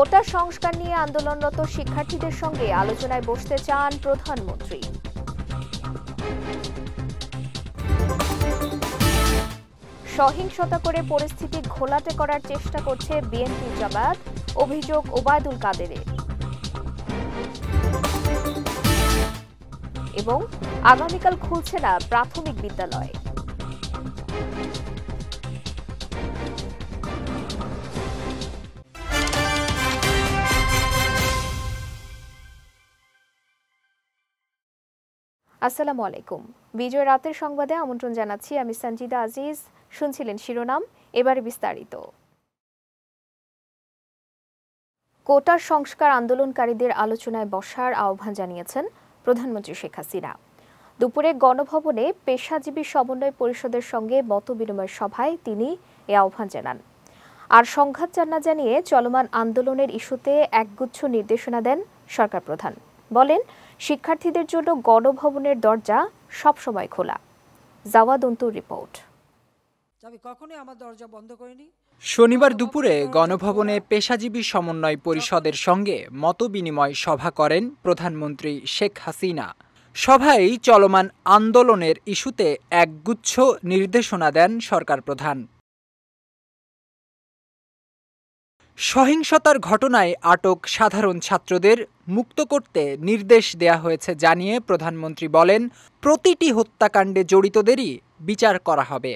কোটা সংস্কার নিয়ে আন্দোলনরত শিক্ষার্থীদের সঙ্গে আলোচনায় বসতে চান প্রধানমন্ত্রী। সহিংসতা করে পরিস্থিতি ঘোলাটে করার চেষ্টা করছে বিএনপি জামায়াত, অভিযোগ ওবায়দুল কাদেরের। এবং আগামীকাল খুলছে না প্রাথমিক বিদ্যালয়। আসসালামু আলাইকুম। বিজয় রাতের সংবাদে আমন্ত্রণ জানাচ্ছি আমি সঞ্জিদা আজিজ। শুনছিলেন শিরোনাম, এবারে বিস্তারিত। কোটার সংস্কার আন্দোলনকারীদের আলোচনায় বসার আহ্বান জানিয়েছেন প্রধানমন্ত্রী শেখ হাসিনা। দুপুরে গণভবনে পেশাজীবী সমন্বয় পরিষদের সঙ্গে মতবিনিময় সভায় তিনি এ আহ্বান জানান। আর সংঘাত চান না জানিয়ে চলমান আন্দোলনের ইস্যুতে একগুচ্ছ নির্দেশনা দেন সরকার প্রধান। বলেন, শিক্ষার্থীদের জন্য গণভবনের দরজা সবসময় খোলা। জাওয়াদ অন্তুর রিপোর্ট। শনিবার দুপুরে গণভবনে পেশাজীবী সমন্বয় পরিষদের সঙ্গে মতবিনিময় সভা করেন প্রধানমন্ত্রী শেখ হাসিনা। সভায় চলমান আন্দোলনের ইস্যুতে একগুচ্ছ নির্দেশনা দেন সরকার প্রধান। সহিংসতার ঘটনায় আটক সাধারণ ছাত্রদের মুক্ত করতে নির্দেশ দেয়া হয়েছে জানিয়ে প্রধানমন্ত্রী বলেন, প্রতিটি হত্যাকাণ্ডে জড়িতদেরই বিচার করা হবে।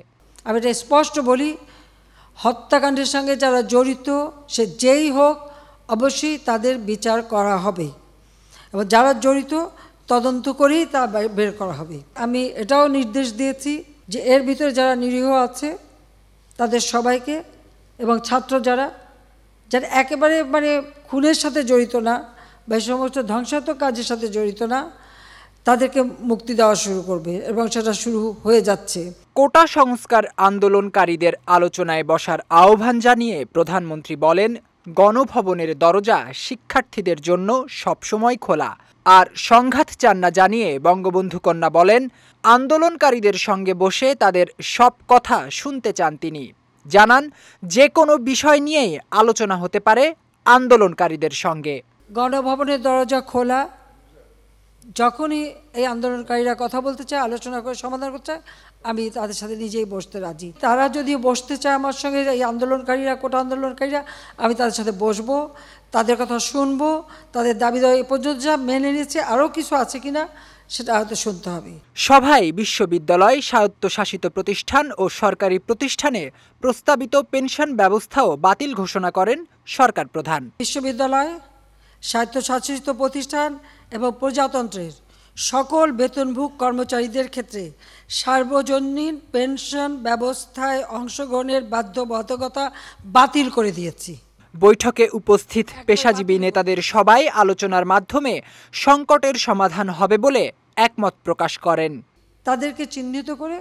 আমি এটা স্পষ্ট বলি, হত্যাকাণ্ডের সঙ্গে যারা জড়িত সে যেই হোক অবশ্যই তাদের বিচার করা হবে এবং যারা জড়িত তদন্ত করেই তা বের করা হবে। আমি এটাও নির্দেশ দিয়েছি যে এর ভিতরে যারা নিরীহ আছে তাদের সবাইকে এবং ছাত্র যারা একেবারে খুনের সাথে জড়িত না বা এই সমস্ত ধ্বংসাত্মক কাজের সাথে জড়িত না তাদেরকে মুক্তি দেওয়া শুরু করবে এবং সেটা শুরু হয়ে যাচ্ছে। কোটা সংস্কার আন্দোলনকারীদের আলোচনায় বসার আহ্বান জানিয়ে প্রধানমন্ত্রী বলেন, গণভবনের দরজা শিক্ষার্থীদের জন্য সবসময় খোলা। আর সংঘাত চান না জানিয়ে বঙ্গবন্ধু কন্যা বলেন, আন্দোলনকারীদের সঙ্গে বসে তাদের সব কথা শুনতে চান তিনি। জানান, যে কোনো বিষয় নিয়েই আলোচনা হতে পারে আন্দোলনকারীদের সঙ্গে। গণভবনের দরজা খোলা, যখনই এই আন্দোলনকারীরা কথা বলতে চায়, আলোচনা করে সমাধান করতে চায়, আমি তাদের সাথে নিজেই বসতে রাজি। তারা যদি বসতে চায় আমার সঙ্গে, এই আন্দোলনকারীরা, কোটা আন্দোলনকারীরা, আমি তাদের সাথে বসবো, তাদের কথা শুনবো, তাদের দাবি দেওয়া এ পর্যন্ত যা মেনে নিয়েছে আরও কিছু আছে কিনা সেটা হয়তো শুনতে হবে। সভায় বিশ্ববিদ্যালয়, স্বায়ত্তশাসিত প্রতিষ্ঠান ও সরকারি প্রতিষ্ঠানে প্রস্তাবিত পেনশন ব্যবস্থাও বাতিল ঘোষণা করেন সরকার প্রধান। বিশ্ববিদ্যালয়, স্বায়ত্তশাসিত প্রতিষ্ঠান এবং প্রজাতন্ত্রের সকল বেতনভোগী কর্মচারীদের ক্ষেত্রে সার্বজনীন পেনশন ব্যবস্থায় অংশগ্রহণের বাধ্যবাধকতা বাতিল করে দিয়েছি। বৈঠকে উপস্থিত পেশাজীবী নেতাদের সবাই আলোচনার মাধ্যমে সংকটের সমাধান হবে বলে একমত প্রকাশ করেন। তাদেরকে চিহ্নিত করে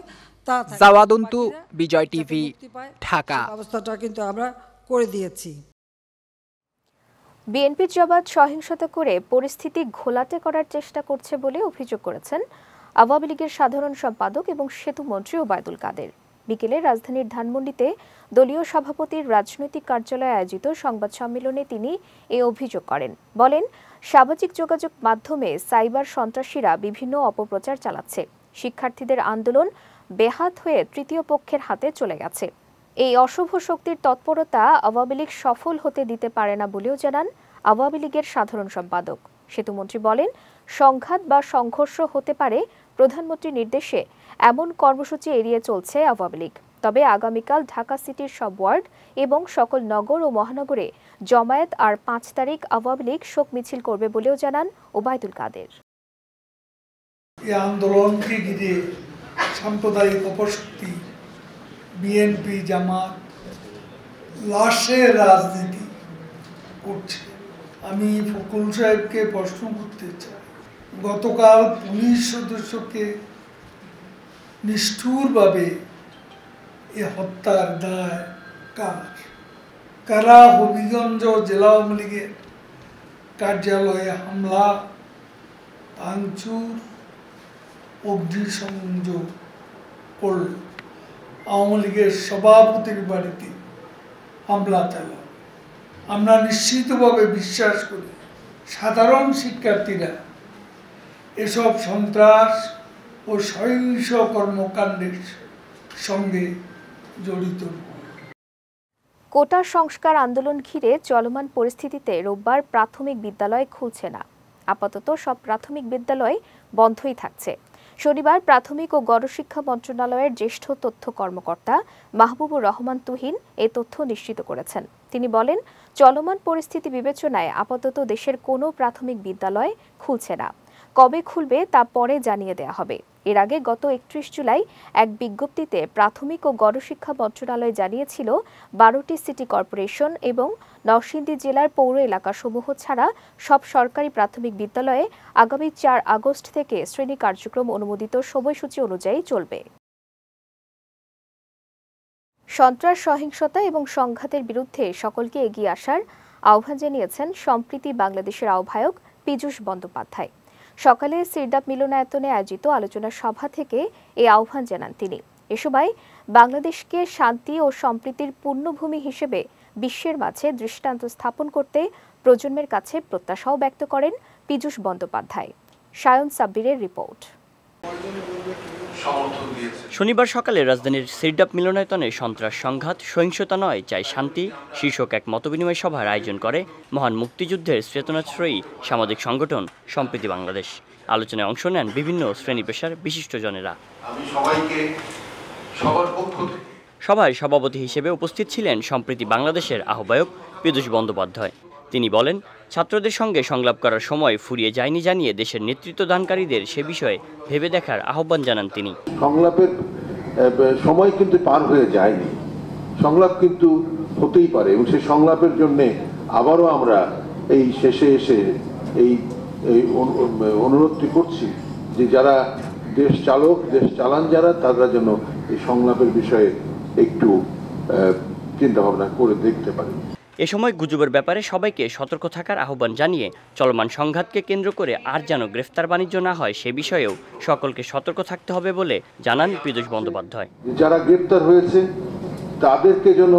জাওয়াদ অন্তু, বিজয় টিভি, ঢাকা। ব্যবস্থাটা কিন্তু আমরা করে দিয়েছি। বিএনপি জামায়াত সহিংসতা করে পরিস্থিতি ঘোলাটে করার চেষ্টা করছে বলে অভিযোগ করেছেন আওয়ামী লীগের সাধারণ সম্পাদক এবং সেতুমন্ত্রী ওবায়দুল কাদের। বিকেলে রাজধানীর ধানমন্ডিতে দলীয় সভাপতির রাজনৈতিক কার্যালয়ে আয়োজিত সংবাদ সম্মেলনে তিনি এই অভিযোগ করেন। বলেন, সামাজিক যোগাযোগ মাধ্যমে সাইবার সন্ত্রাসীরা বিভিন্ন অপপ্রচার চালাচ্ছে। শিক্ষার্থীদের আন্দোলন বেহাত হয়ে তৃতীয় পক্ষের হাতে চলে গেছে। এই অশুভ শক্তির তৎপরতা আওয়ামী লীগ সফল হতে দিতে পারে না বলেও জানান আওয়ামী লীগের সাধারণ সম্পাদক। সেতুমন্ত্রী বলেন, সংঘাত বা সংঘর্ষ হতে পারে, প্রধানমন্ত্রীর নির্দেশে এমন কর্মসূচি এড়িয়ে চলছে আওয়ামী লীগ। তবে আগামীকাল ঢাকা সিটির সব ওয়ার্ড এবং সকল নগর ও মহানগরে জমায়েত আর 5 তারিখ আওয়ামী লীগ শোক মিছিল করবে বলেও জানান ওবায়দুল কাদের। এই আন্দোলনকে ঘিরে সাম্প্রদায়িক অপশক্তি, বিএনপি জামাত লাশের রাজনীতি করছে। আমি ফখরুল সাহেবকে প্রশ্ন করতে চাই, গতকাল পুলিশ সদস্যকে নিষ্ঠুরভাবে এ হত্যার দায় কার? কারা হবিগঞ্জ জেলা আওয়ামী লীগের কার্যালয়ে হামলা, ভাঙচুর, অগ্নিসংযোগ করল? আওয়ামী লীগের সভাপতির বাড়িতে হামলা চালাল। আমরা নিশ্চিতভাবে বিশ্বাস করি সাধারণ শিক্ষার্থীরা এসব সন্ত্রাস ও সহিংস কর্মকাণ্ডের সঙ্গে জড়িত। কোটা সংস্কার আন্দোলন ঘিরে চলমান পরিস্থিতিতে রোববার প্রাথমিক বিদ্যালয় খুলছে না। আপাতত সব প্রাথমিক বিদ্যালয় বন্ধই থাকছে। শনিবার প্রাথমিক ও গণশিক্ষা মন্ত্রণালয়ের জ্যেষ্ঠ তথ্য কর্মকর্তা মাহবুবুর রহমান তুহিন এই তথ্য নিশ্চিত করেছেন। তিনি বলেন, চলমান পরিস্থিতি বিবেচনায় আপাতত দেশের কোনো প্রাথমিক বিদ্যালয় খুলছে না। কবে খুলবে তা পরে জানিয়ে দেওয়া হবে। এর আগে গত ৩১ জুলাই এক বিজ্ঞপ্তিতে প্রাথমিক ও গণশিক্ষা মন্ত্রণালয় জানিয়েছিল ১২টি সিটি কর্পোরেশন এবং নরসিংদী জেলার পৌর এলাকাসমূহ ছাড়া সব সরকারি প্রাথমিক বিদ্যালয়ে আগামী ৪ আগস্ট থেকে শ্রেণী কার্যক্রম অনুমোদিত সময়সূচি অনুযায়ী চলবে। সন্ত্রাস, সহিংসতা এবং সংঘাতের বিরুদ্ধে সকলকে এগিয়ে আসার আহ্বান জানিয়েছেন সম্প্রীতি বাংলাদেশের আহ্বায়ক পীযূষ বন্দ্যোপাধ্যায়। সকালে সিরডাপ মিলনায়তনে আয়োজিত আলোচনা সভা থেকে এই আহ্বান জানান তিনি। এ সময় বাংলাদেশকে শান্তি ও সম্প্রীতির পূর্ণভূমি হিসেবে বিশ্বের মাঝে দৃষ্টান্ত স্থাপন করতে প্রজন্মের কাছে প্রত্যাশাও ব্যক্ত করেন পীযূষ বন্দ্যোপাধ্যায়। সায়ন সাব্বিরের রিপোর্ট। শনিবার সকালে রাজধানীর সিরডাপ মিলনায়তনে সন্ত্রাস, সংঘাত, সহিংসতা নয়, চাই শান্তি শীর্ষক এক মতবিনিময় সভার আয়োজন করে মহান মুক্তিযুদ্ধের চেতনাশ্রয়ী সামাজিক সংগঠন সম্প্রীতি বাংলাদেশ। আলোচনায় অংশ নেন বিভিন্ন শ্রেণী পেশার বিশিষ্টজনেরা। সভায় সভাপতি হিসেবে উপস্থিত ছিলেন সম্প্রীতি বাংলাদেশের আহ্বায়ক পীযূষ বন্দ্যোপাধ্যায়। তিনি বলেন, ছাত্রদের সঙ্গে সংলাপ করার সময় ফুরিয়ে যায়নি জানিয়ে দেশের নেতৃত্বদানকারীদের সে বিষয়ে ভেবে দেখার আহ্বান জানান তিনি। সংলাপের সময় কিন্তু পার হয়ে যায়নি, সংলাপ কিন্তু হতেই পারে এবং সেই সংলাপের জন্য আবারও আমরা এই শেষে এসে এই অনুরোধটি করছি যে যারা দেশ চালক, দেশ চালান যারা, তারা যেন এই সংলাপের বিষয়ে একটু চিন্তা ভাবনা করে দেখতে পারে। এ সময় গুজবের ব্যাপারে সবাইকে সতর্ক থাকার আহ্বান জানিয়ে চলমান সংঘাতকে কেন্দ্র করে আর যেন গ্রেফতার বাণিজ্য না হয় সে বিষয়েও সকলকে সতর্ক থাকতে হবে বলে জানান পীযূষ বন্দ্যোপাধ্যায়। যারা গ্রেফতার হয়েছে তাদেরকে যেন,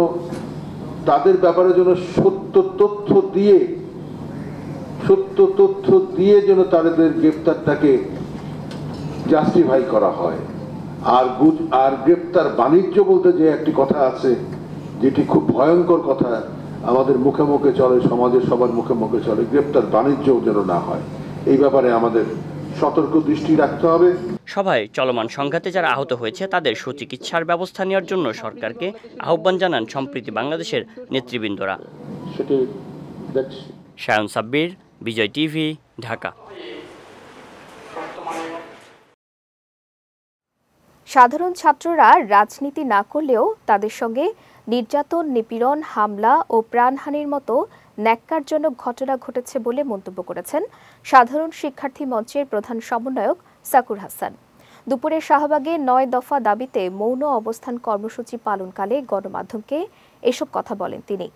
তাদের ব্যাপারে যেন সত্য তথ্য দিয়ে যেন তাদের গ্রেফতারটাকে জাস্টিফাই করা হয়। আর গ্রেফতার বাণিজ্য বলতে যে একটি কথা আছে, যেটি খুব ভয়ঙ্কর কথা আমাদের মুখে মুখে চলে, সমাজের সবার মুখে মুখে চলে, গ্রেফতার বাণিজ্য যেন না হয়, এই ব্যাপারে আমাদের সতর্ক দৃষ্টি রাখতে হবে। সভায় চলমান সংঘাতে যারা আহত হয়েছে তাদের সুচিকিৎসার ব্যবস্থা নেওয়ার জন্য সরকারকে আহ্বান জানান সম্প্রীতি বাংলাদেশের নেতৃবৃন্দরা। সায়ন সাব্বির, বিজয় টিভি, ঢাকা। সাধারণ ছাত্ররা রাজনীতি না করলেও তাদের সঙ্গে নির্যাতন, নিপীড়ন, হামলা ও প্রাণহানির মতো ন্যাক্কারজনক ঘটনা ঘটেছে বলে মন্তব্য করেছেন সাধারণ শিক্ষার্থী মঞ্চের প্রধান সমন্বয়ক সাকুর হাসান। দুপুরে শাহবাগে ৯ দফা দাবিতে মৌন অবস্থান কর্মসূচি পালনকালে গণমাধ্যমকে এসব কথা বলেন তিনি।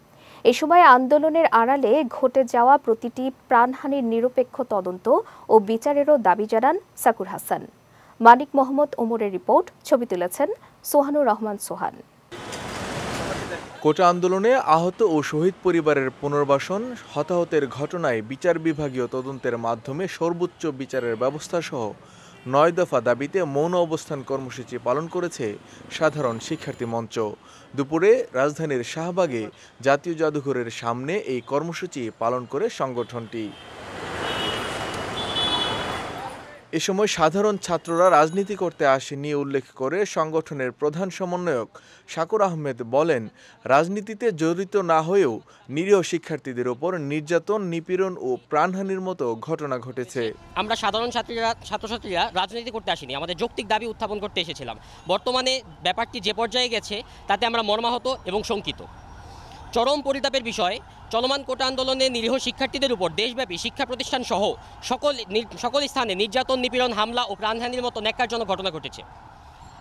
এ সময় আন্দোলনের আড়ালে ঘটে যাওয়া প্রতিটি প্রাণহানির নিরপেক্ষ তদন্ত ও বিচারেরও দাবি জানান সাকুর হাসান। মানিক মোহাম্মদ ওমরের রিপোর্ট, ছবি তুলেছেন সোহানুর রহমান সোহান। কোটা আন্দোলনে আহত ও শহীদ পরিবারের পুনর্বাসন, হতাহতের ঘটনায় বিচার বিভাগীয় তদন্তের মাধ্যমে সর্বোচ্চ বিচারের ব্যবস্থা সহ ৯ দফা দাবিতে মৌন অবস্থান কর্মসূচি পালন করেছে সাধারণ শিক্ষার্থী মঞ্চ। দুপুরে রাজধানীর শাহবাগে জাতীয় জাদুঘরের সামনে এই কর্মসূচি পালন করে সংগঠনটি। এ সময় সাধারণ ছাত্ররা রাজনীতি করতে আসেনি উল্লেখ করে সংগঠনের প্রধান সমন্বয়ক শাকুর আহমেদ বলেন, রাজনীতিতে জড়িত না হয়েও নিরীহ শিক্ষার্থীদের ওপর নির্যাতন, নিপীড়ন ও প্রাণহানির মতো ঘটনা ঘটেছে। আমরা সাধারণ ছাত্রছাত্রীরা রাজনীতি করতে আসিনি, আমাদের যৌক্তিক দাবি উত্থাপন করতে এসেছিলাম। বর্তমানে ব্যাপারটি যে পর্যায়ে গেছে তাতে আমরা মর্মাহত এবং শঙ্কিত। চরম পরিতাপের বিষয়, চলমান কোটা আন্দোলনে নিরীহ শিক্ষার্থীদের উপর দেশব্যাপী শিক্ষা প্রতিষ্ঠান সহ সকল স্থানে নির্যাতন, নিপীড়ন, হামলা ও প্রাণহানির মতো ন্যাক্কারজনক ঘটনা ঘটেছে।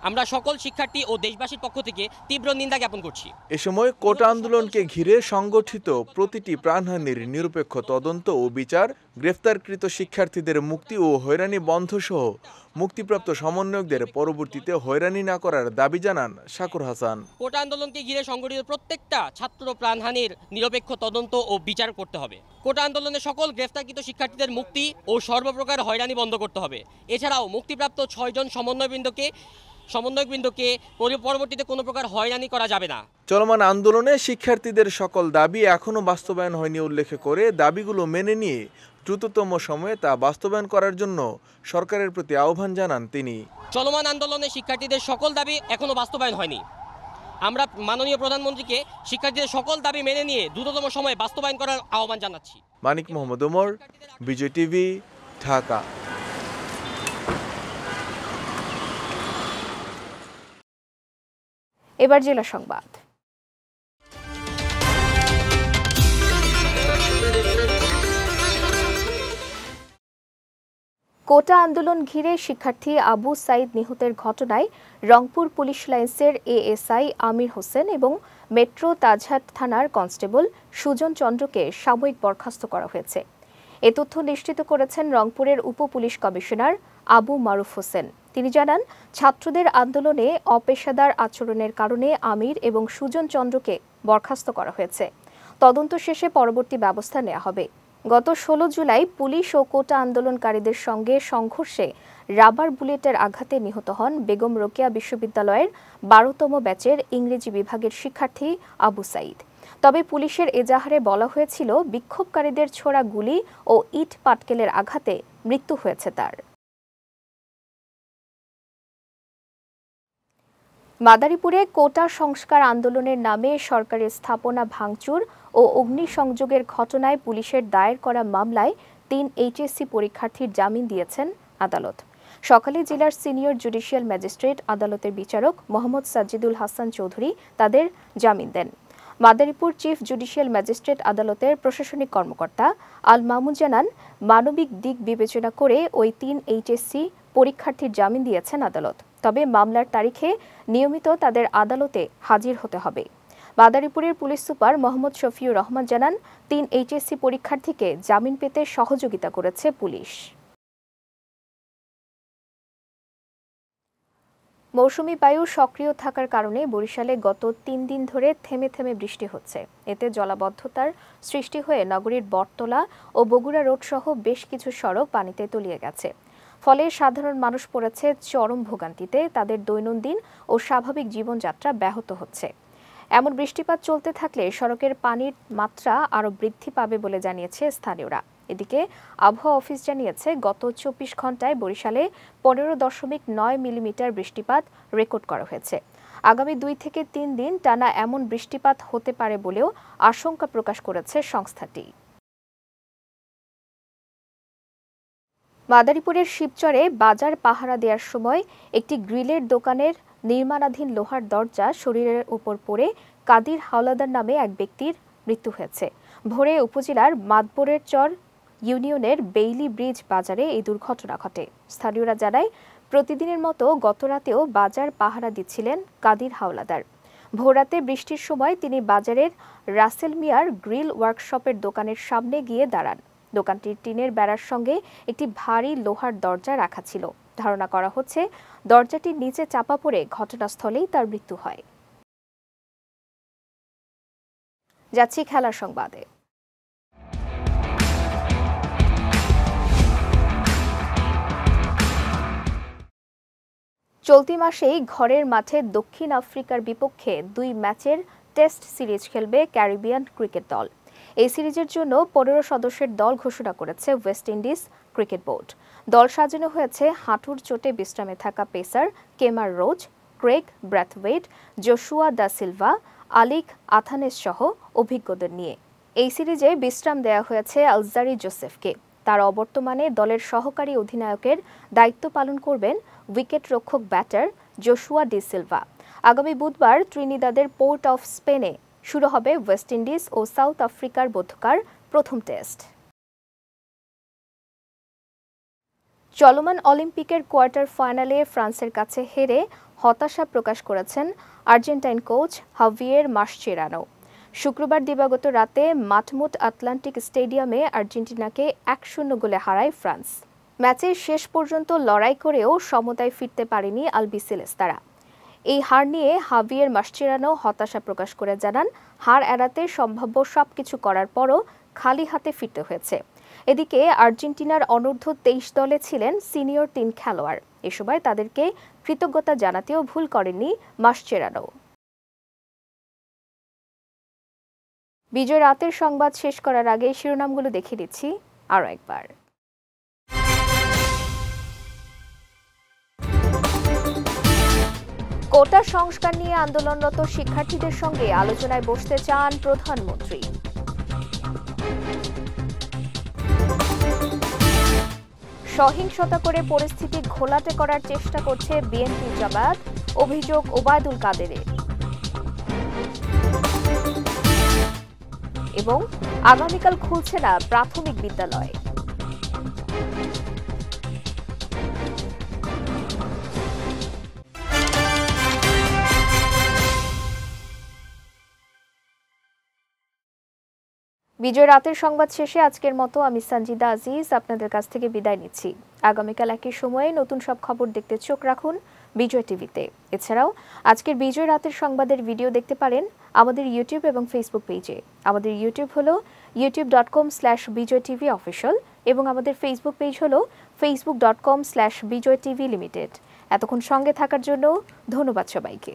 আমরা সকল শিক্ষার্থী ও দেশবাসীর পক্ষ থেকে তীব্র নিন্দা জ্ঞাপন করছি। এ সময় কোটা আন্দোলনকে ঘিরে সংগঠিত প্রতিটি প্রাণহানির নিরপেক্ষ তদন্ত ও বিচার, গ্রেফতারকৃত শিক্ষার্থীদের মুক্তি ও হয়রানি বন্ধ সহ মুক্তিপ্রাপ্ত সমন্বয়কদের পরবর্তীতে হয়রানি না করার দাবি জানান শাকুর হাসান। কোটা আন্দোলনকে ঘিরে সংগঠিত প্রত্যেকটা ছাত্র প্রাণহানির নিরপেক্ষ তদন্ত ও বিচার করতে হবে। কোটা আন্দোলনে সকল গ্রেফতারকৃত শিক্ষার্থীদের মুক্তি ও সর্বপ্রকার হয়রানি বন্ধ করতে হবে। এছাড়াও মুক্তিপ্রাপ্ত 6 জন সমন্বয়কবৃন্দকে পরবর্তীতে কোনো প্রকার হয়রানি করা যাবে না। চলমান আন্দোলনে শিক্ষার্থীদের সকল দাবি এখনো বাস্তবায়ন হয়নি উল্লেখ করে দাবিগুলো মেনে নিয়ে দ্রুততম সময়ে তা বাস্তবায়ন করার জন্য সরকারের প্রতি আহ্বান জানান তিনি। চলমান আন্দোলনে শিক্ষার্থীদের সকল দাবি এখনো বাস্তবায়ন হয়নি। আমরা মাননীয় প্রধানমন্ত্রীকে শিক্ষার্থীদের সকল দাবি মেনে নিয়ে দ্রুততম সময়ে বাস্তবায়ন করার আহ্বান জানাচ্ছি। মানিক মোহাম্মদ ওমর, বিজয় টিভি, ঢাকা। এবার জেলা সংবাদ। কোটা আন্দোলন ঘিরে শিক্ষার্থী আবু সাইদ নিহতের ঘটনায় রংপুর পুলিশ লাইন্সের এএসআই আমির হোসেন এবং মেট্রো তাজহাট থানার কনস্টেবল সুজন চন্দ্রকে সাময়িক বরখাস্ত করা হয়েছে। এ তথ্য নিশ্চিত করেছেন রংপুরের উপ পুলিশ কমিশনার আবু মারুফ হোসেন। তিনি জানান, ছাত্রদের আন্দোলনে অপেশাদার আচরণের কারণে আমির এবং সুজন চন্দ্রকে বরখাস্ত করা হয়েছে। তদন্ত শেষে পরবর্তী ব্যবস্থা নেওয়া হবে। গত 16 জুলাই পুলিশ ও কোটা আন্দোলনকারীদের সঙ্গে সংঘর্ষে রাবার বুলেটের আঘাতে নিহত হন বেগম রোকেয়া বিশ্ববিদ্যালয়ের 12তম ব্যাচের ইংরেজি বিভাগের শিক্ষার্থী আবু সাইদ। তবে পুলিশের এজাহারে বলা হয়েছিল বিক্ষোভকারীদের ছোড়া গুলি ও ইট পাটকেলের আঘাতে মৃত্যু হয়েছে তার। মাদারীপুরে কোটা সংস্কার আন্দোলনের নামে সরকারি স্থাপনা ভাঙচুর ও অগ্নিসংযোগের ঘটনায় পুলিশের দায়ের করা মামলায় 3 এইচএসসি পরীক্ষার্থীর জামিন দিয়েছেন আদালত। সকালে জেলার সিনিয়র জুডিশিয়াল ম্যাজিস্ট্রেট আদালতের বিচারক মোহাম্মদ সাজ্জিদুল হাসান চৌধুরী তাদের জামিন দেন। মাদারীপুর চিফ জুডিশিয়াল ম্যাজিস্ট্রেট আদালতের প্রশাসনিক কর্মকর্তা আল মামুন জানান, মানবিক দিক বিবেচনা করে ওই 3 এইচএসসি পরীক্ষার্থীর জামিন দিয়েছেন আদালত। তবে মামলার তারিখে নিয়মিত তাদের আদালতে হাজির হতে হবে। মাদারীপুরের পুলিশ সুপার মোহাম্মদ শফিউর রহমান জানান, 3 এইচএসসি পরীক্ষার্থীকে জামিন পেতে সহযোগিতা করেছে পুলিশ। মৌসুমী বায়ু সক্রিয় থাকার কারণে বরিশালে গত 3 দিন ধরে থেমে থেমে বৃষ্টি হচ্ছে। এতে জলাবদ্ধতার সৃষ্টি হয়ে নগরীর বটতলা ও বগুড়া রোড সহ বেশ কিছু সড়ক পানিতে তলিয়ে গেছে। ফলে সাধারণ মানুষ পড়েছে চরম ভোগান্তিতে। তাদের দৈনন্দিন ও স্বাভাবিক জীবনযাত্রা ব্যাহত হচ্ছে। এমন বৃষ্টিপাত চলতে থাকলে সড়কের পানির মাত্রা আরও বৃদ্ধি পাবে বলে জানিয়েছে স্থানীয়রা। এদিকে আবহাওয়া অফিস জানিয়েছে, গত 24 ঘন্টায় বরিশালে 15.9 মিলিমিটার বৃষ্টিপাত রেকর্ড করা হয়েছে। আগামী 2 থেকে 3 দিন টানা এমন বৃষ্টিপাত হতে পারে বলেও আশঙ্কা প্রকাশ করেছে সংস্থাটি। মাদারীপুরের শিবচরে বাজার পাহারা দেওয়ার সময় একটি গ্রিলের দোকানের নির্মাণাধীন লোহার দরজা শরীরের উপর পড়ে কাদির হাওলাদার নামে এক ব্যক্তির মৃত্যু হয়েছে। ভোরে উপজেলার মাদবরের চর ইউনিয়নের বেইলি ব্রিজ বাজারে এই দুর্ঘটনা ঘটে। স্থানীয়রা জানায়, প্রতিদিনের মতো গতরাতেও বাজার পাহারা দিচ্ছিলেন কাদির হাওলাদার। ভোররাতে বৃষ্টির সময় তিনি বাজারের রাসেল মিয়ার গ্রিল ওয়ার্কশপের দোকানের সামনে গিয়ে দাঁড়ান। দোকানটির টিনের বেড়ার সঙ্গে একটি ভারী লোহার দরজা রাখা ছিল। ধারণা করা হচ্ছে দরজাটির নিচে চাপা পড়ে ঘটনাস্থলেই তার মৃত্যু হয়। যাচ্ছি খেলার সংবাদে। চলতি মাসেই ঘরের মাঠে দক্ষিণ আফ্রিকার বিপক্ষে 2 ম্যাচের টেস্ট সিরিজ খেলবে ক্যারিবিয়ান ক্রিকেট দল। এই সিরিজের জন্য 15 সদস্যের দল ঘোষণা করেছে ওয়েস্ট ইন্ডিজ ক্রিকেট বোর্ড। দল সাজানো হয়েছে হাঁটুর চোটে বিশ্রামে থাকা pacer Kemar Roach, Kraigg Brathwaite, Joshua Da Silva, Alick Athanaze সহ অভিজ্ঞদের নিয়ে। এই সিরিজে বিশ্রাম দেওয়া হয়েছে আলজারি জোসেফকে। তার অবর্তমানে দলের সহকারী অধিনায়কের দায়িত্ব পালন করবেন উইকেট রক্ষক ব্যাটার জোশুয়া ডি সিলভা। আগামী বুধবার ত্রিনিদাদের পোর্ট অফ স্পেনে শুরু হবে ওয়েস্ট ইন্ডিজ ও সাউথ আফ্রিকার মধ্যকার প্রথম টেস্ট। চলমান অলিম্পিকের কোয়ার্টার ফাইনালে ফ্রান্সের কাছে হেরে হতাশা প্রকাশ করেছেন আর্জেন্টাইন কোচ হাভিয়ের মাসচেরানো। শুক্রবার দিবাগত রাতে মাঠমুট আটলান্টিক স্টেডিয়ামে আর্জেন্টিনাকে 1-0 গোলে হারায় ফ্রান্স। ম্যাচের শেষ পর্যন্ত লড়াই করেও সমতায় ফিরতে পারেনি আলবিসেলেস্তারা। এই হার নিয়ে হাভিয়ের মাসচেরানো হতাশা প্রকাশ করে জানান, হার এড়াতে সম্ভাব্য সবকিছু করার পরও খালি হাতে ফিরতে হয়েছে। এদিকে আর্জেন্টিনার অনূর্ধ্ব 23 দলে ছিলেন সিনিয়র 3 খেলোয়াড়। এ সময় তাদেরকে কৃতজ্ঞতা জানাতেও ভুল করেননি মাসচেরানো। বিজয় রাতের সংবাদ শেষ করার আগে শিরোনামগুলো দেখে দিচ্ছি আরও একবার। কোটা সংস্কার নিয়ে আন্দোলনরত শিক্ষার্থীদের সঙ্গে আলোচনায় বসতে চান প্রধানমন্ত্রী। সহিংসতা করে পরিস্থিতি ঘোলাটে করার চেষ্টা করছে বিএনপি জামায়াত, অভিযোগ ওবায়দুল কাদেরের। এবং আগামীকাল খুলছে না প্রাথমিক বিদ্যালয়। বিজয় রাতের সংবাদ শেষে আজকের মতো আমি সঞ্জিদা আজিজ আপনাদের কাছ থেকে বিদায় নিচ্ছি। আগামীকাল একই সময়ে নতুন সব খবর দেখতে চোখ রাখুন বিজয় টিভিতে। এছাড়াও আজকের বিজয় রাতের সংবাদের ভিডিও দেখতে পারেন আমাদের ইউটিউব এবং ফেসবুক পেজে। আমাদের ইউটিউব হলো youtube.com/bijaytvofficial এবং আমাদের ফেসবুক পেজ হলো facebook.com/bijaytvlimited। এতক্ষণ সঙ্গে থাকার জন্য ধন্যবাদ সবাইকে।